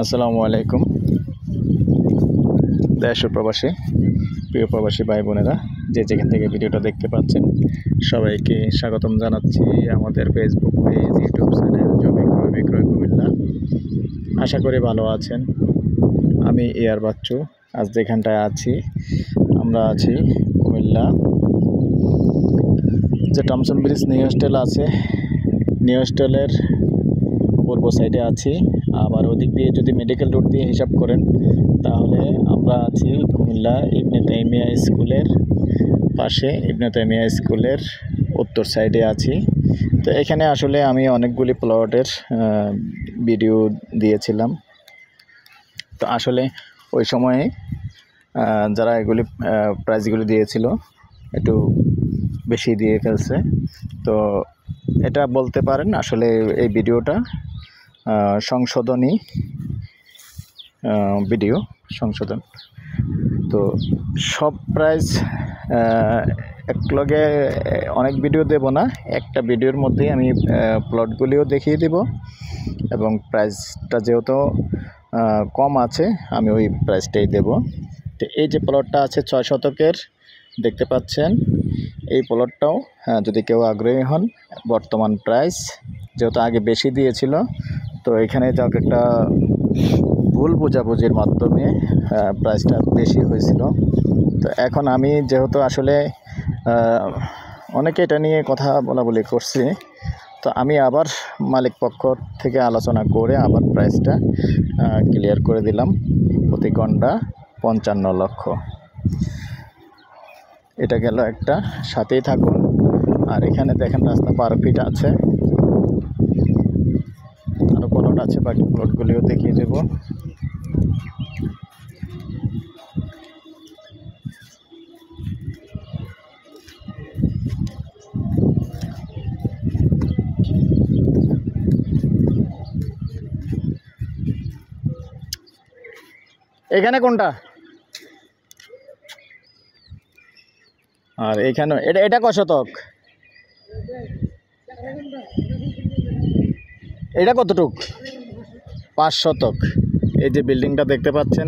আসসালামু আলাইকুম। দেশ ও প্রবাসী প্রিয় প্রবাসী ভাই বোনেরা যে যেখান থেকে ভিডিওটা দেখতে পাচ্ছেন সবাইকে স্বাগতম জানাচ্ছি আমাদের ফেসবুক পেজ, ইউটিউব চ্যানেল জমি ক্রয় বিক্রয় কুমিল্লা। আশা করি ভালো আছেন। আমি এয়ার বাচ্চু। আজ যেখানটায় আছি আমরা আছি কুমিল্লা, যে টমসন ব্রিজ নিউ হোস্টেল আছে, নিউ হোস্টেলের পূর্ব সাইডে আছি। আবার ওদিক দিয়ে যদি মেডিকেল রোড দিয়ে হিসাব করেন তাহলে আমরা আছি কুমিল্লা ইবনে তাইমিয়া স্কুলের পাশে। ইবনে তাইমিয়া স্কুলের উত্তর সাইডে আছি। তো এখানে আসলে আমি অনেকগুলি প্লটের ভিডিও দিয়েছিলাম। তো আসলে ওই সময়ে যারা এগুলি প্রাইসগুলি দিয়েছিল একটু বেশি দিয়ে ফেলছে। তো এটা বলতে পারেন আসলে এই ভিডিওটা সংশোধনী ভিডিও সংশোধন। তো সব প্রাইস একলগে অনেক ভিডিও দেব না, একটা ভিডিওর মধ্যেই আমি প্লটগুলিও দেখিয়ে দেব এবং প্রাইসটা যেহেতু কম আছে আমি ওই প্রাইসটাই দেব। তো এই যে প্লটটা আছে 6 শতকের দেখতে পাচ্ছেন, এই প্লটটাও যদি কেউ আগ্রহী হন, বর্তমান প্রাইস যেহেতু আগে বেশি দিয়েছিল তো এখানে যাক একটা ভুল বোঝাবুঝির মাধ্যমে প্রাইসটা বেশি হয়েছিল। তো এখন আমি যেহেতু আসলে অনেকে এটা নিয়ে কথা বলাবলি করছি, তো আমি আবার মালিক পক্ষ থেকে আলোচনা করে আবার প্রাইসটা ক্লিয়ার করে দিলাম। প্রতি গন্ডা 55 লক্ষ। এটা গেল একটা, সাথেই থাকুন। আর এখানে দেখেন রাস্তা 12 ফিট আছে, আরও প্লট আছে, বাকি প্লটগুলিও দেখিয়ে দেব। এখানে কোনটা? আর এখানে এটা কত শতক? এটা কতটুক? 5 শতক। এই যে বিল্ডিংটা দেখতে পাচ্ছেন,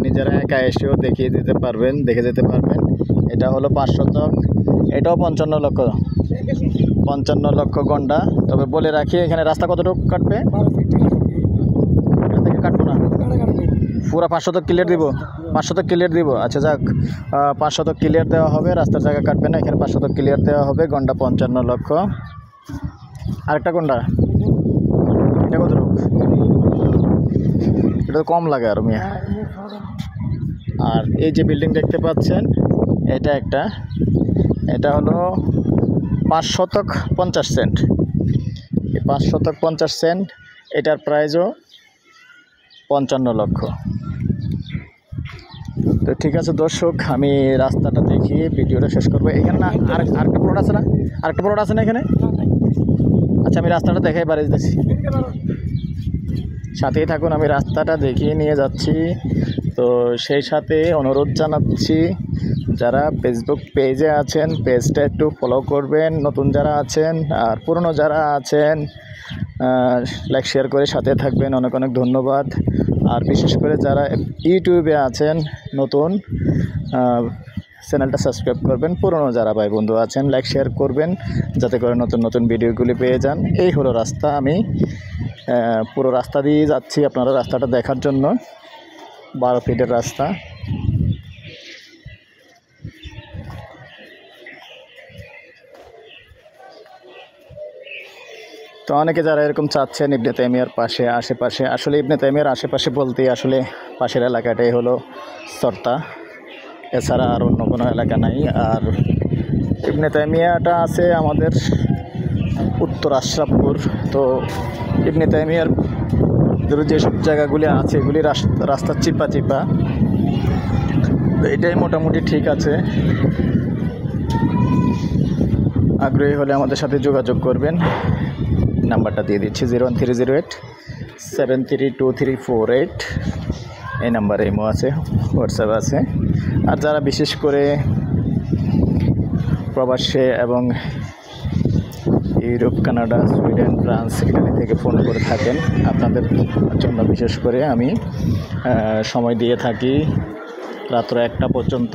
নিজেরা একা এসেও দেখিয়ে দিতে পারবেন, দেখে যেতে পারবেন। এটা হলো 5 শতক, এটাও 55 লক্ষ। 55 লক্ষ গন্ডা। তবে বলে রাখি এখানে রাস্তা কতটুকু কাটবে? এটা থেকে কাটবো না, পুরো 5 শতক ক্লিয়ার দিব। 5 শতক ক্লিয়ার দিব। আচ্ছা যাক, 5 শতক ক্লিয়ার দেওয়া হবে, রাস্তার জায়গা কাটবে না। এখানে 5 শতক ক্লিয়ার দেওয়া হবে, গন্ডা 55 লক্ষ। আরেকটা গন্ডা, এটা কতটুকু? এটা তো কম লাগে আর মিয়া। আর এই যে বিল্ডিং দেখতে পাচ্ছেন এটা একটা, এটা হলো 5 শতক 50 সেন্ট। এই 5 শতক 50 সেন্ট, এটার প্রাইসও 55 লক্ষ। তো ঠিক আছে দর্শক, আমি রাস্তাটা দেখিয়ে ভিডিওটা শেষ করবো। এখানে না আরেকটা প্লট আছে না? আরেকটা প্লট আছে না এখানে? আচ্ছা আমি রাস্তাটা দেখাই বাড়ি যাচ্ছি, সাথেই থাকুন। আমি রাস্তাটা দেখিয়ে নিয়ে যাচ্ছি। তো সেই সাথে অনুরোধ জানাচ্ছি, যারা ফেসবুক পেজে আছেন পেজটা একটু ফলো করবেন, নতুন যারা আছেন। আর পুরনো যারা আছেন লাইক শেয়ার করে সাথে থাকবেন। অনেক অনেক ধন্যবাদ। আর বিশেষ করে যারা ইউটিউবে আছেন নতুন, চ্যানেলটা সাবস্ক্রাইব করবেন। পুরনো যারা ভাই বন্ধু আছেন লাইক শেয়ার করবেন, যাতে করে নতুন নতুন ভিডিওগুলি পেয়ে যান। এই হলো রাস্তা, আমি পুরো রাস্তা দিয়ে যাচ্ছি আপনারা রাস্তাটা দেখার জন্য। 12 ফিটের রাস্তা। তো অনেকে যারা এরকম চাচ্ছেন ইবনে তাইমিয়ার পাশে আশেপাশে, আসলে ইবনে তাইমিয়ার আশেপাশে বলতেই আসলে পাশের এলাকাটাই হলো সরতা, এছাড়া আর অন্য কোনো এলাকা নাই। আর ইবনে তাইমিয়াটা আছে আমাদের উত্তর আশরাফপুর। তো ইবনে তাইমিয়ার যেসব জায়গাগুলি আছে এগুলি রাস্তা চিপা চিপা, তো এটাই মোটামুটি ঠিক আছে। আগ্রহী হলে আমাদের সাথে যোগাযোগ করবেন। নাম্বারটা দিয়ে দিচ্ছি 01308 732348। এই নাম্বারে ইমো আছে, হোয়াটসঅ্যাপ আছে। আর যারা বিশেষ করে প্রবাসে এবং Europe, Canada, Sweden, France, Italy থেকে ফোন করে থাকেন, আপনাদের জন্য বিশেষ করে আমি সময় দিয়ে থাকি রাত্র 1টা পর্যন্ত।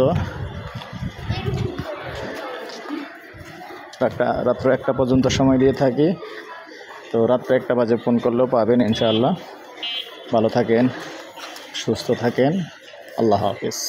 রাত্র 1টা পর্যন্ত সময় দিয়ে থাকি। তো রাত্র 1টা বাজে ফোন করলেও পাবেন ইনশাআল্লাহ। ভালো থাকেন, সুস্থ থাকেন। আল্লাহ হাফেজ।